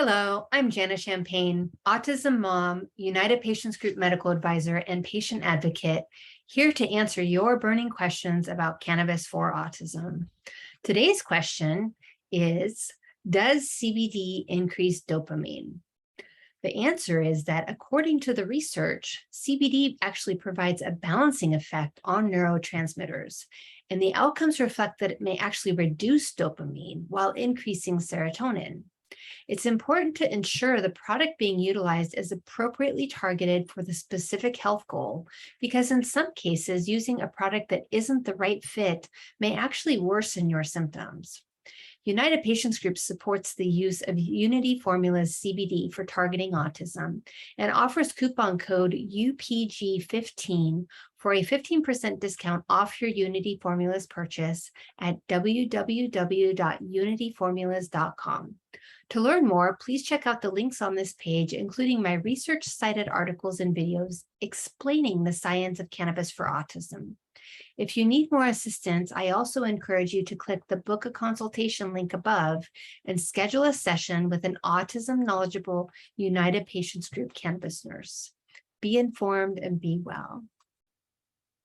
Hello, I'm Janna Champagne, autism mom, United Patients Group medical advisor, and patient advocate, here to answer your burning questions about cannabis for autism. Today's question is, does CBD increase dopamine? The answer is that according to the research, CBD actually provides a balancing effect on neurotransmitters, and the outcomes reflect that it may actually reduce dopamine while increasing serotonin. It's important to ensure the product being utilized is appropriately targeted for the specific health goal, because in some cases, using a product that isn't the right fit may actually worsen your symptoms. United Patients Group supports the use of Unity Formula's CBD for targeting autism and offers coupon code UPG15 for a 15% discount off your Unity Formulas purchase at www.unityformulas.com. To learn more, please check out the links on this page, including my research-cited articles and videos explaining the science of cannabis for autism. If you need more assistance, I also encourage you to click the book a consultation link above and schedule a session with an autism knowledgeable United Patients Group cannabis nurse. Be informed and be well.